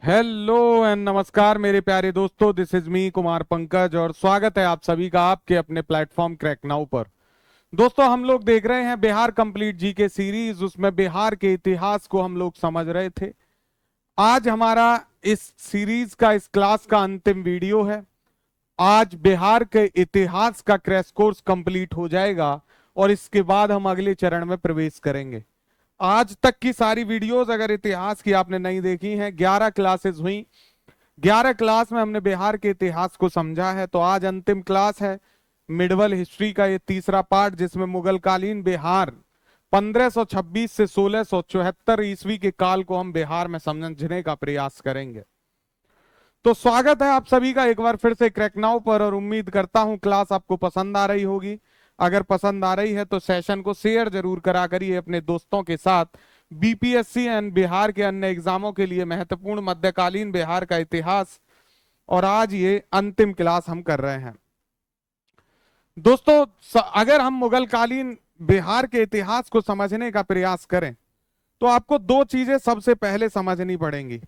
Hello and नमस्कार मेरे प्यारे दोस्तों, this is me Kumar Pankaj और स्वागत है आप सभी का आपके अपने प्लेटफॉर्म क्रैक नाउ पर। दोस्तों, हम लोग देख रहे हैं बिहार कंप्लीट जी के सीरीज, उसमें बिहार के इतिहास को हम लोग समझ रहे थे। आज हमारा इस सीरीज का, इस क्लास का अंतिम वीडियो है। आज बिहार के इतिहास का क्रैश कोर्स कंप्लीट हो जाएगा और इसके बाद हम अगले चरण में प्रवेश करेंगे। आज तक की सारी वीडियोस अगर इतिहास की आपने नहीं देखी हैं, 11 क्लासेस हुई। 11 क्लास में हमने बिहार के इतिहास को समझा है, तो आज अंतिम क्लास है मिडवल हिस्ट्री का ये तीसरा पार्ट, जिसमें मुगल कालीन बिहार 1526 से 1674 ईस्वी के काल को हम बिहार में समझने का प्रयास करेंगे। तो स्वागत है आप सभी का एक बार फिर से क्रैक नाउ पर, और उम्मीद करता हूं क्लास आपको पसंद आ रही होगी। अगर पसंद आ रही है तो सेशन को शेयर जरूर करा करिए अपने दोस्तों के साथ। बीपीएससी एंड बिहार के अन्य एग्जामों के लिए महत्वपूर्ण मध्यकालीन बिहार का इतिहास, और आज ये अंतिम क्लास हम कर रहे हैं। दोस्तों, अगर हम मुगल कालीन बिहार के इतिहास को समझने का प्रयास करें तो आपको दो चीजें सबसे पहले समझनी पड़ेंगी।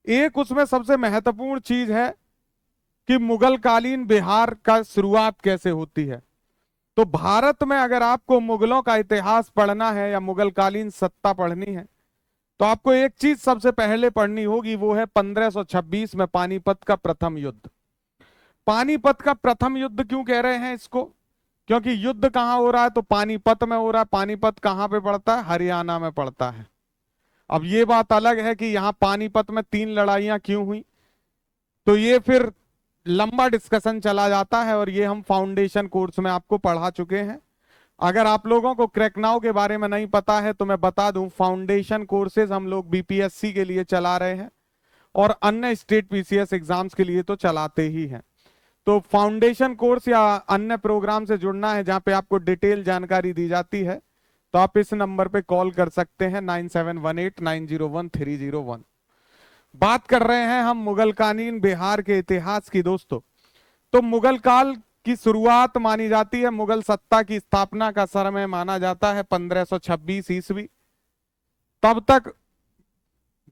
एक, उसमें सबसे महत्वपूर्ण चीज है कि मुगल कालीन बिहार का शुरुआत कैसे होती है। तो भारत में अगर आपको मुगलों का इतिहास पढ़ना है या मुगल कालीन सत्ता पढ़नी है तो आपको एक चीज सबसे पहले पढ़नी होगी, वो है 1526 में पानीपत का प्रथम युद्ध। पानीपत का प्रथम युद्ध क्यों कह रहे हैं इसको? क्योंकि युद्ध कहां हो रहा है? तो पानीपत में हो रहा है। पानीपत कहां पे पड़ता है? हरियाणा में पड़ता है। अब ये बात अलग है कि यहाँ पानीपत में 3 लड़ाइयां क्यों हुई, तो ये फिर लंबा डिस्कशन चला जाता है और ये हम फाउंडेशन कोर्स में आपको पढ़ा चुके हैं। अगर आप लोगों को क्रैकनाउ के बारे में नहीं पता है तो मैं बता दूं, फाउंडेशन कोर्सेज हम लोग बीपीएससी के लिए चला रहे हैं और अन्य स्टेट पीसीएस एग्जाम्स के लिए तो चलाते ही हैं। तो फाउंडेशन कोर्स या अन्य प्रोग्राम से जुड़ना है जहां पे आपको डिटेल जानकारी दी जाती है, तो आप इस नंबर पे कॉल कर सकते हैं 9718901301। बात कर रहे हैं हम मुगल कालीन बिहार के इतिहास की। दोस्तों, तो मुगल काल की शुरुआत मानी जाती है, मुगल सत्ता की स्थापना का समय माना जाता है 1526 ईस्वी। तब तक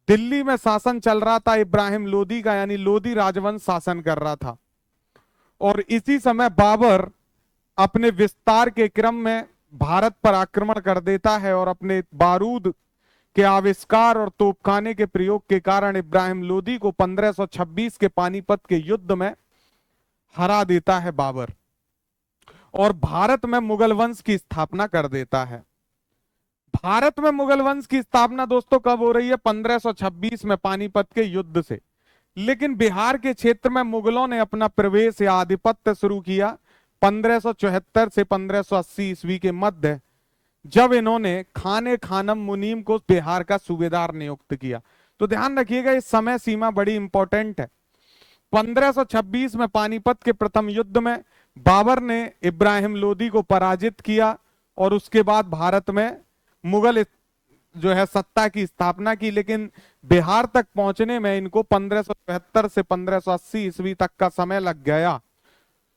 दिल्ली में शासन चल रहा था इब्राहिम लोदी का, यानी लोदी राजवंश शासन कर रहा था। और इसी समय बाबर अपने विस्तार के क्रम में भारत पर आक्रमण कर देता है और अपने बारूद के आविष्कार और तोपखाने के प्रयोग के कारण इब्राहिम लोदी को 1526 के पानीपत के युद्ध में हरा देता है बाबर, और भारत में मुगल वंश की स्थापना कर देता है। भारत में मुगल वंश की स्थापना दोस्तों कब हो रही है? 1526 में पानीपत के युद्ध से। लेकिन बिहार के क्षेत्र में मुगलों ने अपना प्रवेश या आधिपत्य शुरू किया 1574 से 1580 ईस्वी के मध्य, जब इन्होंने खाने खानम मुनीम को बिहार का सूबेदार नियुक्त किया। तो ध्यान रखिएगा, इस समय सीमा बड़ी इंपॉर्टेंट है। 1526 में पानीपत के प्रथम युद्ध में बाबर ने इब्राहिम लोदी को पराजित किया और उसके बाद भारत में मुगल जो है सत्ता की स्थापना की। लेकिन बिहार तक पहुंचने में इनको 1574 से 1580 ईस्वी तक का समय लग गया।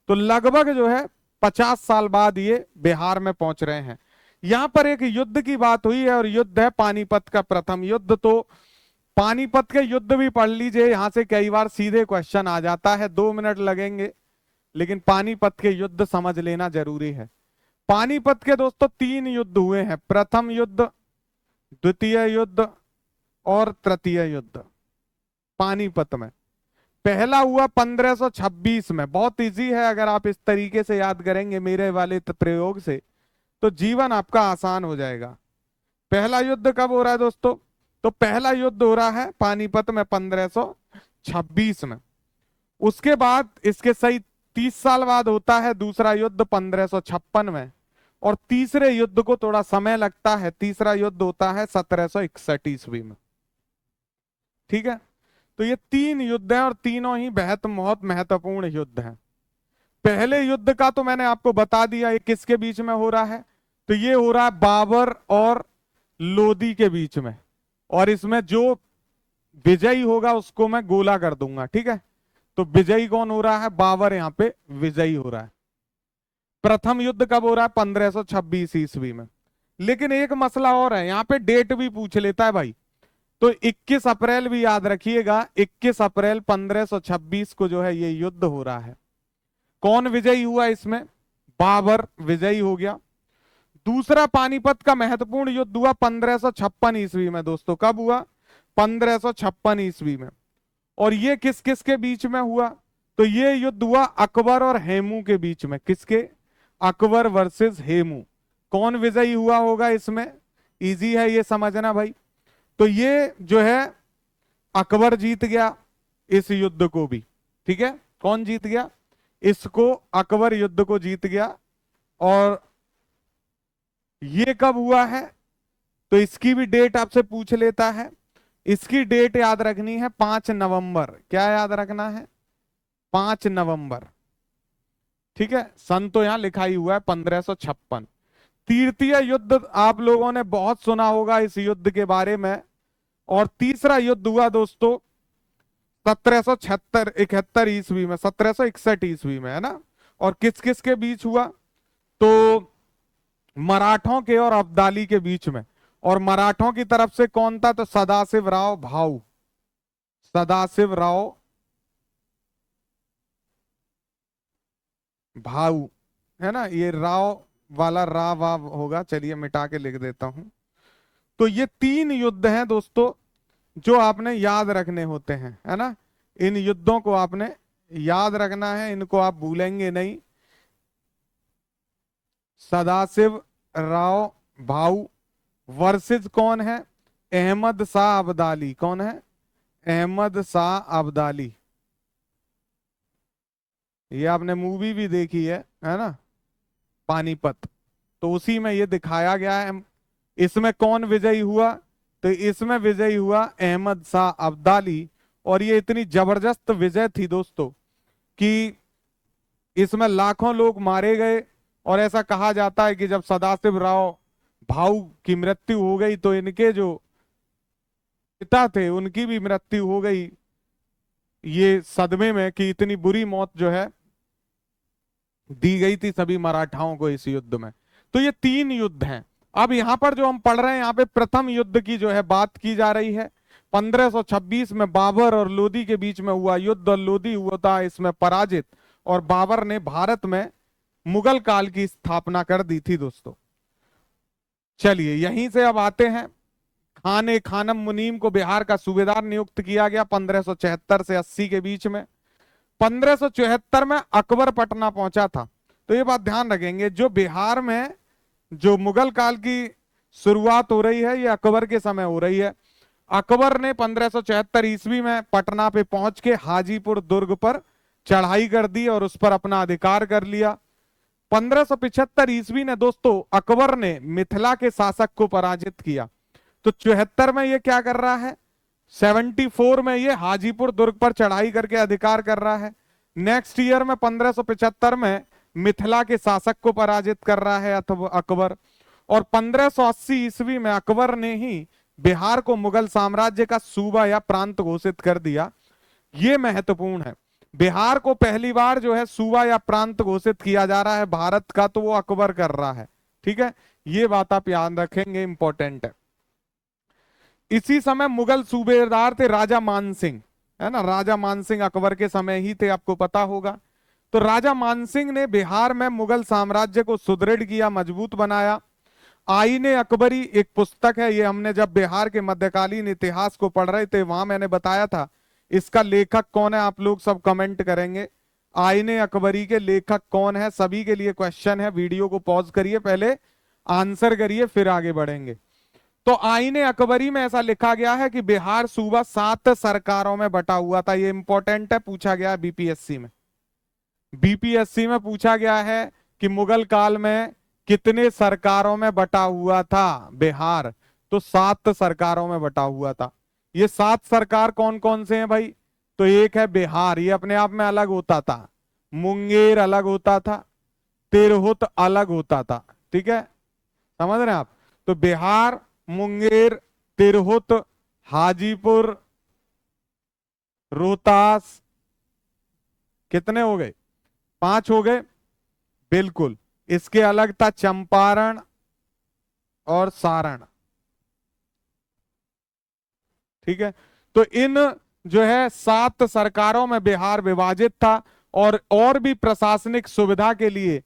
तो लगभग जो है 50 साल बाद ये बिहार में पहुंच रहे हैं। यहां पर एक युद्ध की बात हुई है और युद्ध है पानीपत का प्रथम युद्ध। तो पानीपत के युद्ध भी पढ़ लीजिए, यहां से कई बार सीधे क्वेश्चन आ जाता है, 2 मिनट लगेंगे, लेकिन पानीपत के युद्ध समझ लेना जरूरी है। पानीपत के दोस्तों 3 युद्ध हुए हैं, प्रथम युद्ध, द्वितीय युद्ध और तृतीय युद्ध पानीपत में। पहला हुआ 1526 में, बहुत इजी है, अगर आप इस तरीके से याद करेंगे मेरे वाले प्रयोग से तो जीवन आपका आसान हो जाएगा। पहला युद्ध कब हो रहा है दोस्तों? तो पहला युद्ध हो रहा है पानीपत में 1526 में। उसके बाद इसके सही 30 साल बाद होता है दूसरा युद्ध 1556 में, और तीसरे युद्ध को थोड़ा समय लगता है, तीसरा युद्ध होता है 1761 ईस्वी में। ठीक है, तो ये 3 युद्ध हैं और तीनों ही बहुत महत्वपूर्ण युद्ध हैं। पहले युद्ध का तो मैंने आपको बता दिया, ये किसके बीच में हो रहा है? तो ये हो रहा है बाबर और लोदी के बीच में, और इसमें जो विजयी होगा उसको मैं गोला कर दूंगा। ठीक है, तो विजयी कौन हो रहा है? बाबर यहाँ पे विजयी हो रहा है। प्रथम युद्ध कब हो रहा है? 1526 ईस्वी में। लेकिन एक मसला और है, यहाँ पे डेट भी पूछ लेता है भाई। तो 21 अप्रैल भी याद रखिएगा, 21 अप्रैल 1526 को जो है ये युद्ध हो रहा है। कौन विजयी हुआ इसमें? बाबर विजयी हो गया। दूसरा पानीपत का महत्वपूर्ण युद्ध हुआ 1556 ईस्वी में दोस्तों। कब हुआ? 1556 ईस्वी में। और ये किस किस के बीच में हुआ? तो ये युद्ध हुआ अकबर और हेमू के बीच में। किसके? अकबर वर्सेस हेमू। कौन विजयी हुआ होगा इसमें? इजी है ये समझना भाई। तो ये जो है अकबर जीत गया इस युद्ध को भी। ठीक है, कौन जीत गया? इसको अकबर युद्ध को जीत गया। और ये कब हुआ है? तो इसकी भी डेट आपसे पूछ लेता है। इसकी डेट याद रखनी है 5 नवंबर। क्या याद रखना है? 5 नवंबर। ठीक है, सन तो यहां लिखा ही हुआ है 1556। तृतीय युद्ध आप लोगों ने बहुत सुना होगा इस युद्ध के बारे में। और तीसरा युद्ध हुआ दोस्तों 1771 ईस्वी में, 1761 ईस्वी में, है ना। और किस किस के बीच हुआ? तो मराठों के और अब्दाली के बीच में। और मराठों की तरफ से कौन था? तो सदाशिव राव भाऊ। सदाशिव राव भाऊ, है ना। ये राव वाला राव वाव होगा, चलिए मिटा के लिख देता हूं। तो ये 3 युद्ध हैं दोस्तों जो आपने याद रखने होते हैं, है ना। इन युद्धों को आपने याद रखना है, इनको आप भूलेंगे नहीं। सदाशिव राव भाऊ वर्सेस कौन है? अहमद शाह अब्दाली। कौन है? अहमद शाह अब्दाली। ये आपने मूवी भी देखी है ना, पानीपत। तो उसी में ये दिखाया गया है। इसमें कौन विजयी हुआ? तो इसमें विजयी हुआ अहमद शाह अब्दाली। और ये इतनी जबरदस्त विजय थी दोस्तों कि इसमें लाखों लोग मारे गए। और ऐसा कहा जाता है कि जब सदाशिव राव भाऊ की मृत्यु हो गई तो इनके जो पिता थे उनकी भी मृत्यु हो गई, ये सदमे में कि इतनी बुरी मौत जो है दी गई थी सभी मराठाओं को इस युद्ध में। तो ये 3 युद्ध हैं। अब यहां पर जो हम पढ़ रहे हैं, यहाँ पे प्रथम युद्ध की जो है बात की जा रही है। 1526 में बाबर और लोदी के बीच में हुआ युद्ध, और लोदी हुआ था इसमें पराजित, और बाबर ने भारत में मुगल काल की स्थापना कर दी थी दोस्तों। चलिए यहीं से अब आते हैं। खान खानम मुनीम को बिहार का सूबेदार नियुक्त किया गया 1574 से 80 के बीच में। 1574 में अकबर पटना पहुंचा था। तो ये बात ध्यान रखेंगे, जो बिहार में जो मुगल काल की शुरुआत हो रही है ये अकबर के समय हो रही है। अकबर ने 1574 ईस्वी में पटना पे पहुंच के हाजीपुर दुर्ग पर चढ़ाई कर दी और उस पर अपना अधिकार कर लिया। 1575 ईस्वी ने दोस्तों अकबर ने मिथिला के शासक को पराजित किया। तो 74 में ये क्या कर रहा है? 74 में ये हाजीपुर दुर्ग पर चढ़ाई करके अधिकार कर रहा है। नेक्स्ट ईयर में 1575 में मिथिला के शासक को पराजित कर रहा है अकबर। और 1580 ईस्वी में अकबर ने ही बिहार को मुगल साम्राज्य का सूबा या प्रांत घोषित कर दिया। ये महत्वपूर्ण है, बिहार को पहली बार जो है सूबा या प्रांत घोषित किया जा रहा है भारत का, तो वो अकबर कर रहा है। ठीक है, ये बात आप याद रखेंगे, इंपॉर्टेंट है। इसी समय मुगल सूबेदार थे राजा मानसिंह, है ना। राजा मानसिंह अकबर के समय ही थे, आपको पता होगा। तो राजा मानसिंह ने बिहार में मुगल साम्राज्य को सुदृढ़ किया, मजबूत बनाया। आईने अकबरी एक पुस्तक है, ये हमने जब बिहार के मध्यकालीन इतिहास को पढ़ रहे थे वहां मैंने बताया था। इसका लेखक कौन है आप लोग सब कमेंट करेंगे। आईने अकबरी के लेखक कौन है? सभी के लिए क्वेश्चन है, वीडियो को पॉज करिए, पहले आंसर करिए फिर आगे बढ़ेंगे। तो आईने अकबरी में ऐसा लिखा गया है कि बिहार सूबा 7 सरकारों में बटा हुआ था। ये इंपॉर्टेंट है, पूछा गया बीपीएससी में। बीपीएससी में पूछा गया है कि मुगल काल में कितने सरकारों में बटा हुआ था बिहार? तो 7 सरकारों में बटा हुआ था। ये 7 सरकार कौन कौन से हैं भाई? तो एक है बिहार, ये अपने आप में अलग होता था। मुंगेर अलग होता था, तिरहुत अलग होता था। ठीक है, समझ रहे हैं आप। तो बिहार, मुंगेर, तिरहुत, हाजीपुर, रोहतास, कितने हो गए? 5 हो गए, बिल्कुल। इसके अलग था चंपारण और सारण। ठीक है। तो इन जो है 7 सरकारों में बिहार विभाजित था, और भी प्रशासनिक सुविधा के लिए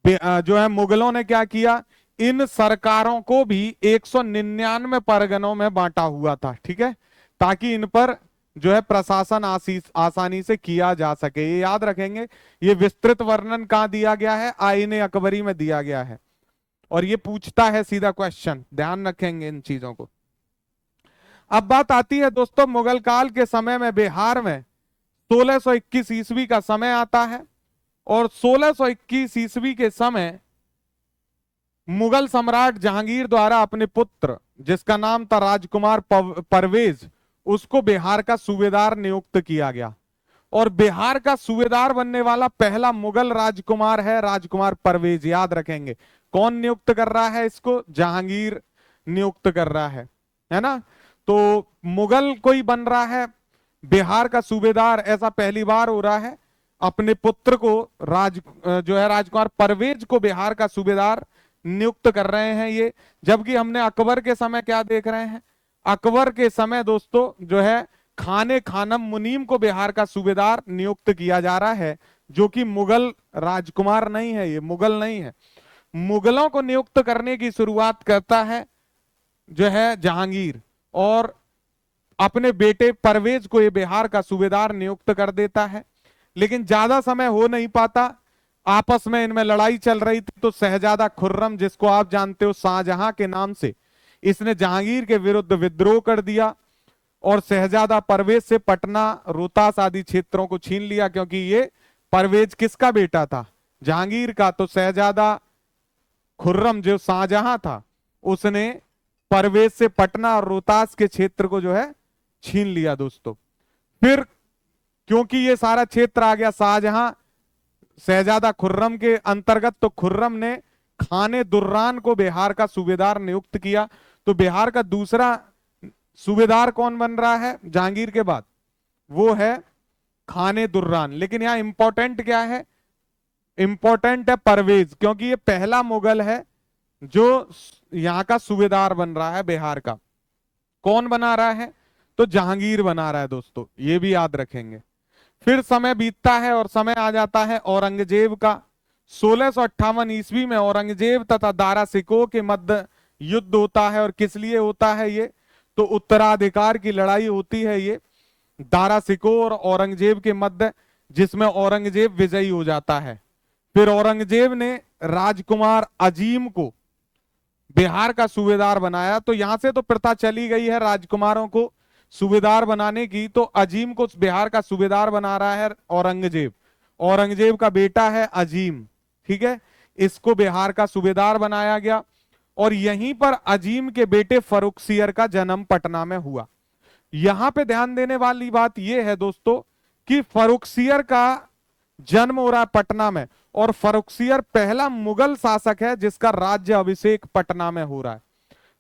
जो है मुगलों ने क्या किया, इन सरकारों को भी 199 परगनों में बांटा हुआ था। ठीक है, ताकि इन पर जो है प्रशासन आसानी से किया जा सके। ये याद रखेंगे। ये विस्तृत वर्णन कहां दिया गया है, आईने अकबरी में दिया गया है, और ये पूछता है सीधा क्वेश्चन, ध्यान रखेंगे इन चीजों को। अब बात आती है दोस्तों, मुगल काल के समय में बिहार में 1621 ईस्वी का समय आता है, और 1621 ईस्वी के समय मुगल सम्राट जहांगीर द्वारा अपने पुत्र, जिसका नाम था राजकुमार परवेज, उसको बिहार का सूबेदार नियुक्त किया गया। और बिहार का सूबेदार बनने वाला पहला मुगल राजकुमार है राजकुमार परवेज, याद रखेंगे। कौन नियुक्त कर रहा है इसको, जहांगीर नियुक्त कर रहा है ना। तो मुगल कोई बन रहा है बिहार का सूबेदार, ऐसा पहली बार हो रहा है। अपने पुत्र को जो है राजकुमार परवेज को बिहार का सूबेदार नियुक्त कर रहे हैं ये। जबकि हमने अकबर के समय क्या देख रहे हैं, अकबर के समय दोस्तों जो है खाने खानम मुनीम को बिहार का सूबेदार नियुक्त किया जा रहा है, जो कि मुगल राजकुमार नहीं है, ये मुगल नहीं है। मुगलों को नियुक्त करने की शुरुआत करता है जो है जहांगीर, और अपने बेटे परवेज को ये बिहार का सूबेदार नियुक्त कर देता है। लेकिन ज्यादा समय हो नहीं पाता, आपस में इनमें लड़ाई चल रही थी। तो शहजादा खुर्रम, जिसको आप जानते हो शाहजहां के नाम से, इसने जहांगीर के विरुद्ध विद्रोह कर दिया और शहजादा परवेज से पटना, रोहतास आदि क्षेत्रों को छीन लिया। क्योंकि ये परवेज किसका बेटा था, जहांगीर का। तो शहजादा खुर्रम जो शाहजहां था, उसने परवेज से पटना और रोहतास के क्षेत्र को जो है छीन लिया दोस्तों। फिर क्योंकि ये सारा क्षेत्र आ गया शाहजहां शहजादा खुर्रम के अंतर्गत, तो खुर्रम ने खाने दुर्रान को बिहार का सूबेदार नियुक्त किया। तो बिहार का दूसरा सूबेदार कौन बन रहा है जहांगीर के बाद, वो है खाने दुर्रान। लेकिन यहां इंपॉर्टेंट क्या है, इंपॉर्टेंट है परवेज, क्योंकि ये पहला मुगल है जो यहां का सूबेदार बन रहा है बिहार का। कौन बना रहा है, तो जहांगीर बना रहा है दोस्तों, ये भी याद रखेंगे। फिर समय बीतता है और समय आ जाता है औरंगजेब का। 1658 ईस्वी में औरंगजेब तथा दारा सिकोह के मध्य युद्ध होता है। और किस लिए होता है ये, तो उत्तराधिकार की लड़ाई होती है ये दारा सिकोह और औरंगजेब के मध्य, जिसमें औरंगजेब विजयी हो जाता है। फिर औरंगजेब ने राजकुमार अजीम को बिहार का सूबेदार बनाया। तो यहां से तो प्रथा चली गई है राजकुमारों को सूबेदार बनाने की, तो अजीम को बिहार का सूबेदार बना रहा है औरंगजेब। औरंगजेब का बेटा है अजीम, ठीक है, इसको बिहार का सूबेदार बनाया गया। और यहीं पर अजीम के बेटे फर्रुखसियर का जन्म पटना में हुआ। यहां पे ध्यान देने वाली बात यह है दोस्तों कि फर्रुखसियर का जन्म हो रहा है पटना में, और फर्रुखसियर पहला मुगल शासक है जिसका राज्य अभिषेक पटना में हो रहा है।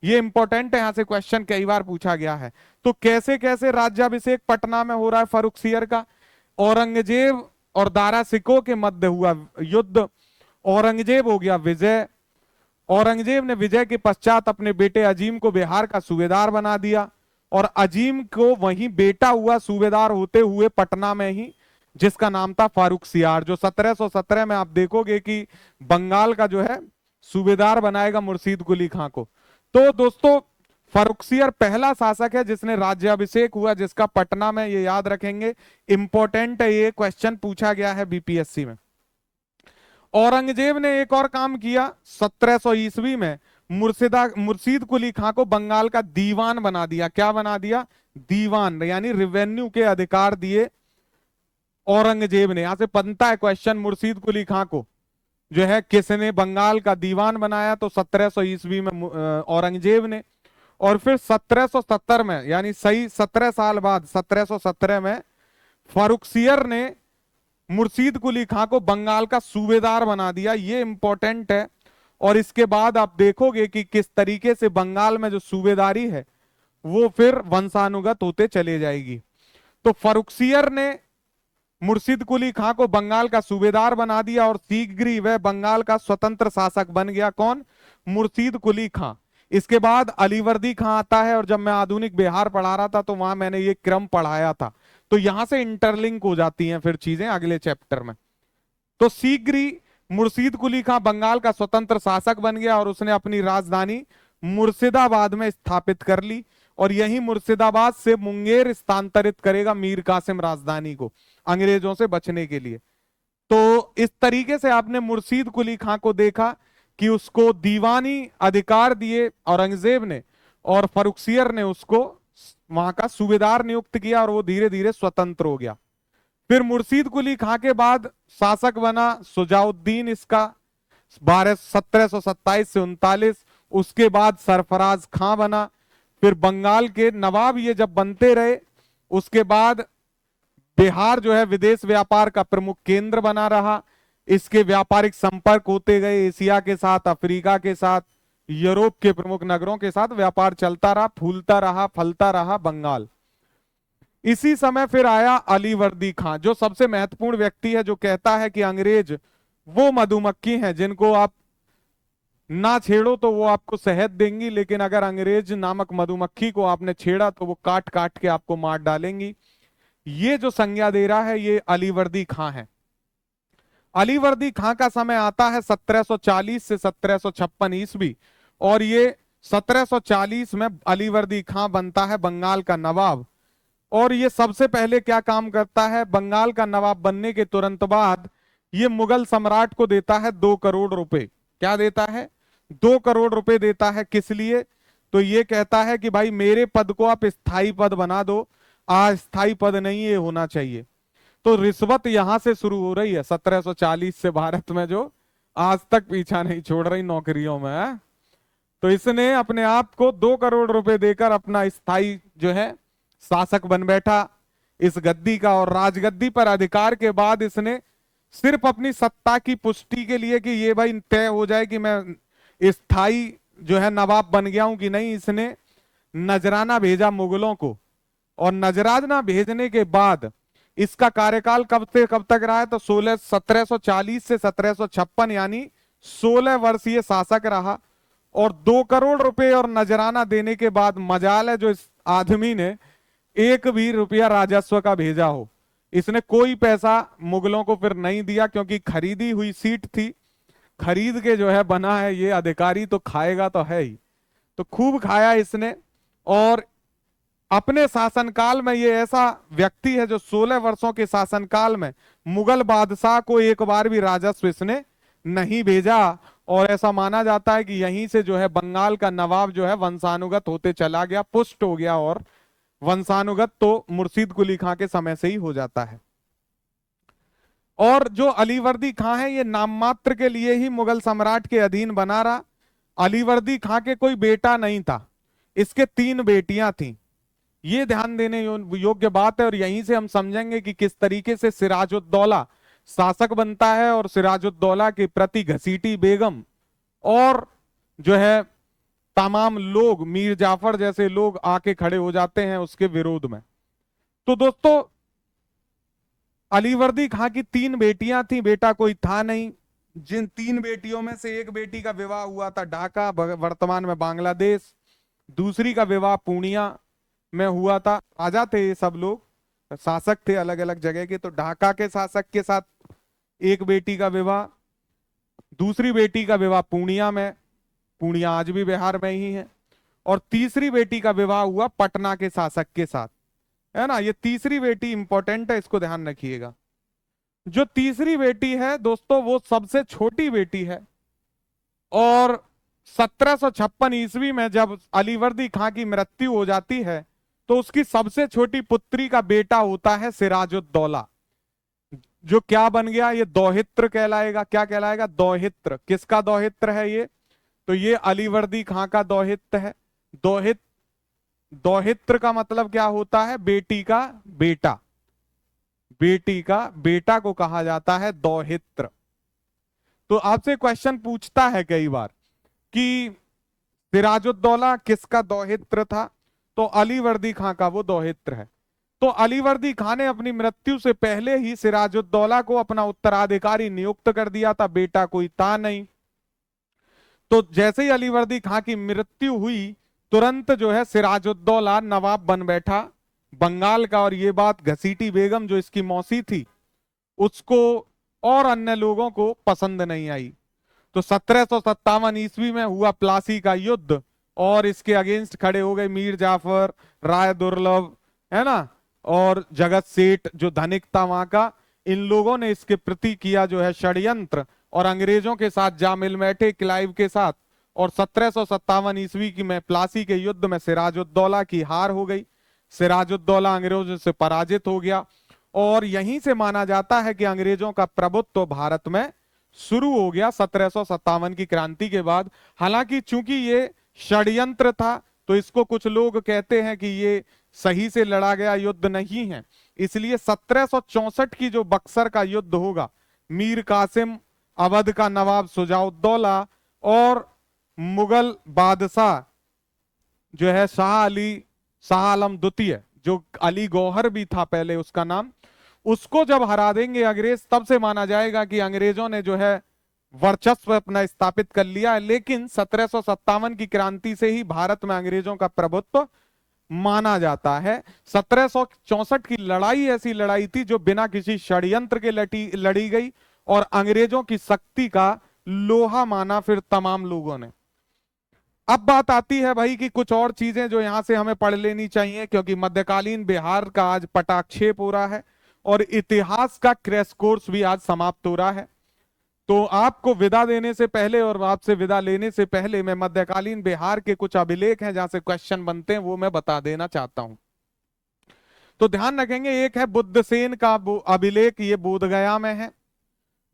ये इंपॉर्टेंट है, यहां से क्वेश्चन कई बार पूछा गया है। तो कैसे कैसे राज्याभिषेक पटना में हो रहा है फर्रुखसियर का, औरंगजेब और दारा सिकोह के मध्य हुआ युद्ध, औरंगजेब हो गया विजय। औरंगजेब ने विजय के पश्चात अपने बेटे अजीम को बिहार का सूबेदार बना दिया, और अजीम को वहीं बेटा हुआ सूबेदार होते हुए पटना में ही, जिसका नाम था फर्रुखसियार, जो 1717 में आप देखोगे कि बंगाल का जो है सूबेदार बनाएगा मुर्शीद कुली खां को। तो दोस्तों फर्रुखसियर पहला शासक है जिसने राज्याभिषेक हुआ, जिसका पटना में, ये याद रखेंगे, इंपॉर्टेंट है, ये क्वेश्चन पूछा गया है बीपीएससी में। औरंगजेब ने एक और काम किया 1700 ईस्वी में, मुर्शीद कुली खां को बंगाल का दीवान बना दिया। क्या बना दिया, दीवान, यानी रिवेन्यू के अधिकार दिए औरंगजेब ने। यहां से बनता है क्वेश्चन, मुर्शीद कुली खां को जो है किसने बंगाल का दीवान बनाया, तो 1700 ईस्वी में औरंगजेब ने। और फिर 1770 में, यानी सही 17 साल बाद 1717 में फर्रुखसियर ने मुर्शीद कुली खां को बंगाल का सूबेदार बना दिया। ये इंपॉर्टेंट है। और इसके बाद आप देखोगे कि किस तरीके से बंगाल में जो सूबेदारी है वो फिर वंशानुगत होते चले जाएगी। तो फर्रुखसियर ने मुर्शीद कुली खां को बंगाल का सूबेदार बना दिया, और शीघ्र ही वह बंगाल का स्वतंत्र शासक बन गया। कौन, मुर्शीद कुली खां। इसके बाद अलीवर्दी खां आता है, और जब मैं आधुनिक बिहार पढ़ा रहा था तो वहां मैंने ये क्रम पढ़ाया था, तो यहां से इंटरलिंक हो जाती हैं फिर चीजें अगले चैप्टर में। तो शीघ्र ही मुर्शीद कुली खां बंगाल का स्वतंत्र शासक बन गया और उसने अपनी राजधानी मुर्शिदाबाद में स्थापित कर ली, और यही मुर्शिदाबाद से मुंगेर स्थानांतरित करेगा मीर कासिम राजधानी को, अंग्रेजों से बचने के लिए। तो इस तरीके से आपने मुर्शीद कुली खां को देखा कि उसको दीवानी अधिकार दिए औरंगजेब ने, और फरुखसियर ने उसको वहां का सूबेदार नियुक्त किया, और वो धीरे धीरे स्वतंत्र हो गया। फिर मुर्शीद कुली खां के बाद शासक बना सुजाउद्दीन इसका 1727 से 39। उसके बाद सरफराज खां बना। फिर बंगाल के नवाब ये जब बनते रहे, उसके बाद बिहार जो है विदेश व्यापार का प्रमुख केंद्र बना रहा। इसके व्यापारिक संपर्क होते गए एशिया के साथ, अफ्रीका के साथ, यूरोप के प्रमुख नगरों के साथ व्यापार चलता रहा, फूलता रहा, फलता रहा बंगाल। इसी समय फिर आया अलीवर्दी खां, जो सबसे महत्वपूर्ण व्यक्ति है, जो कहता है कि अंग्रेज वो मधुमक्खी हैं जिनको आप ना छेड़ो तो वो आपको शहद देंगी, लेकिन अगर अंग्रेज नामक मधुमक्खी को आपने छेड़ा तो वो काट काट के आपको मार डालेंगी। ये जो संज्ञा दे रहा है ये अलीवर्दी खां है। अलीवर्दी खां का समय आता है 1740 से 1756 ईस्वी, और ये 1740 में अलीवर्दी खां बनता है बंगाल का नवाब। और ये सबसे पहले क्या काम करता है, बंगाल का नवाब बनने के तुरंत बाद ये मुगल सम्राट को देता है 2 करोड़ रुपए। क्या देता है? 2 करोड़ रुपए देता है। किस लिए? तो ये कहता है कि भाई मेरे पद को आप स्थायी पद बना दो, अस्थायी पद नहीं ये होना चाहिए। तो रिश्वत यहां से शुरू हो रही है 1740 से भारत में, जो आज तक पीछा नहीं छोड़ रही नौकरियों में है। तो इसने अपने आप को 2 करोड़ रुपए देकर अपना स्थायी जो है शासक बन बैठा इस गद्दी का। और राजगद्दी पर अधिकार के बाद इसने सिर्फ अपनी सत्ता की पुष्टि के लिए कि ये भाई तय हो जाए कि मैं स्थायी जो है नवाब बन गया हूं कि नहीं, इसने नजराना भेजा मुगलों को। और नजराना भेजने के बाद इसका कार्यकाल कब से कब तक रहा है, तो 1740 से 1756, यानी 16 वर्ष ये शासक रहा। और 2 करोड़ रुपए और नजराना देने के बाद मजाल है जो इस आदमी ने 1 भी रुपया राजस्व का भेजा हो। इसने कोई पैसा मुगलों को फिर नहीं दिया, क्योंकि खरीदी हुई सीट थी, खरीद के जो है बना है ये अधिकारी, तो खाएगा तो है ही। तो खूब खाया इसने। और अपने शासनकाल में ये ऐसा व्यक्ति है जो 16 वर्षों के शासनकाल में मुगल बादशाह को एक बार भी राजस्व इसने नहीं भेजा। और ऐसा माना जाता है कि यहीं से जो है बंगाल का नवाब जो है वंशानुगत होते चला गया, पुष्ट हो गया। और वंशानुगत तो मुर्शीद कुली खां के समय से ही हो जाता है। और जो अलीवर्दी खां है ये नाम मात्र के लिए ही मुगल सम्राट के अधीन बना रहा। अलीवर्दी खां के कोई बेटा नहीं था, इसके 3 बेटियां थीं। ये ध्यान देने योग्य बात है। और यहीं से हम समझेंगे कि किस तरीके से सिराजुद्दौला शासक बनता है, और सिराजुद्दौला के प्रति घसीटी बेगम और जो है तमाम लोग, मीर जाफर जैसे लोग आके खड़े हो जाते हैं उसके विरोध में। तो दोस्तों अलीवर्दी खां की 3 बेटियां थी, बेटा कोई था नहीं। जिन 3 बेटियों में से एक बेटी का विवाह हुआ था ढाका, वर्तमान में बांग्लादेश। दूसरी का विवाह पूर्णिया में हुआ था। राजा थे ये सब लोग, शासक थे अलग अलग जगह के। तो ढाका के शासक के साथ एक बेटी का विवाह, दूसरी बेटी का विवाह पूर्णिया में, पूर्णिया आज भी बिहार में ही है। और तीसरी बेटी का विवाह हुआ पटना के शासक के साथ, है ना। ये तीसरी बेटी इंपॉर्टेंट है, इसको ध्यान रखिएगा। जो तीसरी बेटी है दोस्तों वो सबसे छोटी बेटी है। और 1756 ईस्वी में जब अलीवर्दी खां की मृत्यु हो जाती है तो उसकी सबसे छोटी पुत्री का बेटा होता है सिराजुद्दौला, जो क्या बन गया, ये दौहित्र कहलाएगा। क्या कहलाएगा? दौहित्र। किसका दौहित्र है ये? तो ये अलीवर्दी खां का दौहित्र है। दौहित्र का मतलब क्या होता है? बेटी का बेटा। बेटी का बेटा को कहा जाता है दौहित्र। तो आपसे क्वेश्चन पूछता है कई बार कि सिराजुद्दौला किसका दौहित्र था, तो अलीवर्दी खां का वो दौहित्र है। तो अलीवर्दी खां ने अपनी मृत्यु से पहले ही सिराजुद्दौला को अपना उत्तराधिकारी नियुक्त कर दिया था, बेटा कोई था नहीं। तो जैसे ही अलीवर्दी खां की मृत्यु हुई, तुरंत जो है सिराजुद्दौला नवाब बन बैठा बंगाल का। और ये बात घसीटी बेगम जो इसकी मौसी थी उसको और अन्य लोगों को पसंद नहीं आई। तो 1757 ईस्वी में हुआ प्लासी का युद्ध, और इसके अगेंस्ट खड़े हो गए मीर जाफर, राय दुर्लभ, है ना, और जगत सेठ जो धनिक था वहां का। इन लोगों ने इसके प्रति किया जो है षड्यंत्र, और अंग्रेजों के साथ जा मिल बैठे क्लाइव के साथ। और 1757 ईस्वी की में प्लासी के युद्ध में सिराजुद्दौला की हार हो गई। सिराजुद्दौला अंग्रेजों से पराजित हो गया, और यहीं से माना जाता है कि अंग्रेजों का प्रभुत्व भारत में शुरू हो गया 1757 की क्रांति के बाद। हालांकि चूंकि ये षड्यंत्र था, तो इसको कुछ लोग कहते हैं कि ये सही से लड़ा गया युद्ध नहीं है। इसलिए 1764 की जो बक्सर का युद्ध होगा, मीर कासिम, अवध का नवाब शुजाउद्दौला और मुगल बादशाह जो है शाह आलम द्वितीय, जो अली गौहर भी था पहले उसका नाम, उसको जब हरा देंगे अंग्रेज, तब से माना जाएगा कि अंग्रेजों ने जो है वर्चस्व अपना स्थापित कर लिया है। लेकिन 1757 की क्रांति से ही भारत में अंग्रेजों का प्रभुत्व माना जाता है। 1764 की लड़ाई ऐसी लड़ाई थी जो बिना किसी षड्यंत्र के लड़ी गई, और अंग्रेजों की शक्ति का लोहा माना फिर तमाम लोगों ने। अब बात आती है भाई कि कुछ और चीजें जो यहां से हमें पढ़ लेनी चाहिए, क्योंकि मध्यकालीन बिहार का आज पटाक्षेप हो रहा है और इतिहास का क्रैश कोर्स भी आज समाप्त हो रहा है। तो आपको विदा देने से पहले और आपसे विदा लेने से पहले मैं मध्यकालीन बिहार के कुछ अभिलेख हैं जहां से क्वेश्चन बनते हैं वो मैं बता देना चाहता हूं। तो ध्यान रखेंगे, एक है बुद्धसेन का अभिलेख, ये बोधगया में है।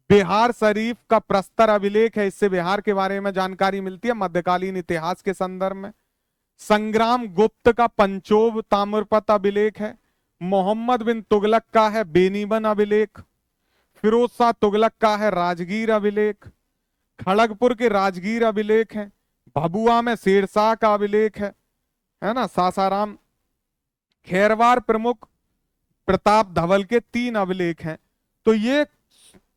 बिहार शरीफ का प्रस्तर अभिलेख है, इससे बिहार के बारे में जानकारी मिलती है मध्यकालीन इतिहास के संदर्भ में। संग्राम गुप्त का पंचोब ताम्रपत्र अभिलेख है। मोहम्मद बिन तुगलक का है बेनीबन अभिलेख। फिरोज शाह तुगलक का है राजगीर अभिलेख। खड़गपुर के राजगीर अभिलेख है। भभुआ में शेरशाह का अभिलेख है ना। सासाराम खैरवार प्रमुख प्रताप धवल के 3 अभिलेख हैं। तो ये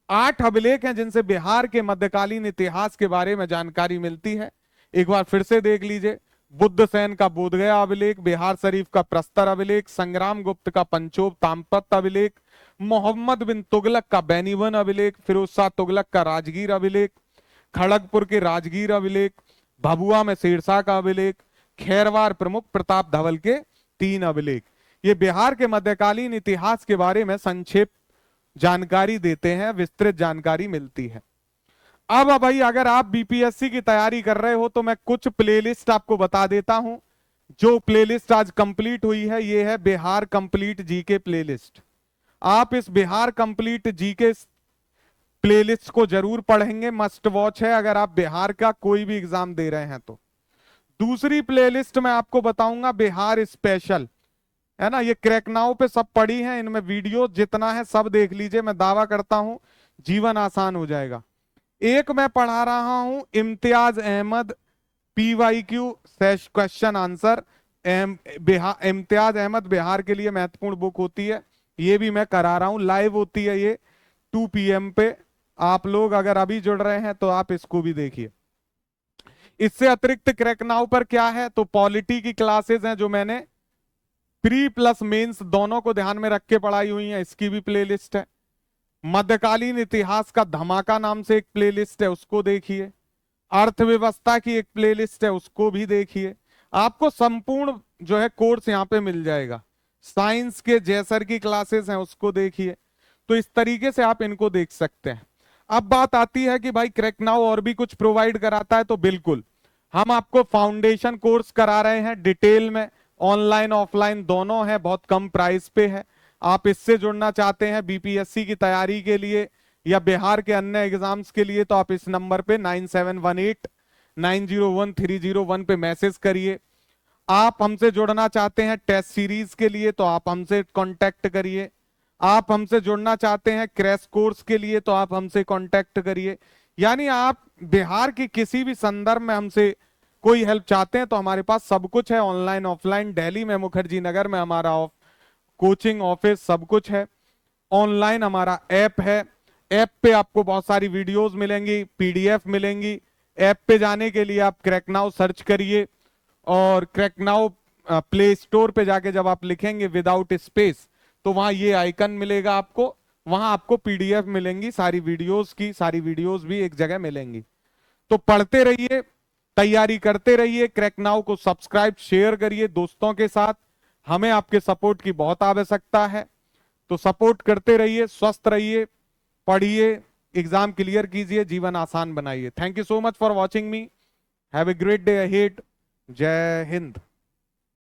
8 अभिलेख हैं जिनसे बिहार के मध्यकालीन इतिहास के बारे में जानकारी मिलती है। एक बार फिर से देख लीजिए, बुद्धसेन का बोधगया अभिलेख, बिहार शरीफ का प्रस्तर अभिलेख, संग्राम गुप्त का पंचोब ताम्रपत्र अभिलेख, मोहम्मद बिन तुगलक का बेनीबन अभिलेख, फिरोज शाह तुगलक का राजगीर अभिलेख, खड़गपुर के राजगीर अभिलेख, भभुआ में शेरशाह का अभिलेख, खैरवार प्रमुख प्रताप धवल के 3 अभिलेख। ये बिहार के मध्यकालीन इतिहास के बारे में संक्षेप जानकारी देते हैं, विस्तृत जानकारी मिलती है। अब भाई अगर आप बीपीएससी की तैयारी कर रहे हो तो मैं कुछ प्लेलिस्ट आपको बता देता हूं। जो प्लेलिस्ट आज कंप्लीट हुई है ये है बिहार कंप्लीट जीके प्लेलिस्ट। आप इस बिहार कंप्लीट जीके प्लेलिस्ट को जरूर पढ़ेंगे, मस्ट वॉच है अगर आप बिहार का कोई भी एग्जाम दे रहे हैं तो। दूसरी प्लेलिस्ट में आपको बताऊंगा बिहार स्पेशल, है ना। ये क्रैक नाउ पे सब पढ़ी हैं, इनमें वीडियो जितना है सब देख लीजिए, मैं दावा करता हूं जीवन आसान हो जाएगा। एक मैं पढ़ा रहा हूं Imtiaz Ahmad PYQ question answer. Imtiaz Ahmad Bihar के लिए महत्वपूर्ण बुक होती है, ये भी मैं करा रहा हूं, लाइव होती है ये 2 PM पे। आप लोग अगर अभी जुड़ रहे हैं तो आप इसको भी देखिए। इससे अतिरिक्त क्रैक नाउ पर क्या है, तो पॉलिटी की क्लासेस हैं जो मैंने प्री प्लस मेंस दोनों को ध्यान में रख के पढ़ाई हुई है, इसकी भी प्लेलिस्ट है। मध्यकालीन इतिहास का धमाका नाम से एक प्लेलिस्ट है, उसको देखिए। अर्थव्यवस्था की एक प्लेलिस्ट है, उसको भी देखिए। आपको संपूर्ण जो है कोर्स यहाँ पे मिल जाएगा। साइंस के जैसर की क्लासेस हैं, उसको देखिए। तो इस तरीके से आप इनको देख सकते हैं। अब बात आती है कि भाई क्रैक नाउ और भी कुछ प्रोवाइड कराता है, तो बिल्कुल हम आपको फाउंडेशन कोर्स करा रहे हैं डिटेल में, ऑनलाइन ऑफलाइन दोनों है, बहुत कम प्राइस पे है। आप इससे जुड़ना चाहते हैं बीपीएससी की तैयारी के लिए या बिहार के अन्य एग्जाम्स के लिए, तो आप इस नंबर पे 9718901301 पे मैसेज करिए। आप हमसे जुड़ना चाहते हैं टेस्ट सीरीज के लिए तो आप हमसे कांटेक्ट करिए। आप हमसे जुड़ना चाहते हैं क्रैश कोर्स के लिए तो आप हमसे कांटेक्ट करिए। यानी आप बिहार की किसी भी संदर्भ में हमसे कोई हेल्प चाहते हैं तो हमारे पास सब कुछ है, ऑनलाइन ऑफलाइन। दिल्ली में मुखर्जी नगर में हमारा कोचिंग ऑफिस सब कुछ है। ऑनलाइन हमारा ऐप है, ऐप पे आपको बहुत सारी वीडियोस मिलेंगी, PDF मिलेंगी, ऐप पे जाने के लिए आप क्रैक नाउ सर्च करिए, और क्रैक नाउ प्ले स्टोर पे जाके जब आप लिखेंगे विदाउट स्पेस, तो वहां ये आइकन मिलेगा आपको, वहां आपको पीडीएफ मिलेंगी सारी वीडियोस की, सारी वीडियोस भी एक जगह मिलेंगी। तो पढ़ते रहिए, तैयारी करते रहिए, क्रैक नाउ को सब्सक्राइब शेयर करिए दोस्तों के साथ, हमें आपके सपोर्ट की बहुत आवश्यकता है। तो सपोर्ट करते रहिए, स्वस्थ रहिए, पढ़िए, एग्जाम क्लियर कीजिए, जीवन आसान बनाइए। Thank you so much for watching me, have a great day ahead. जय हिंद।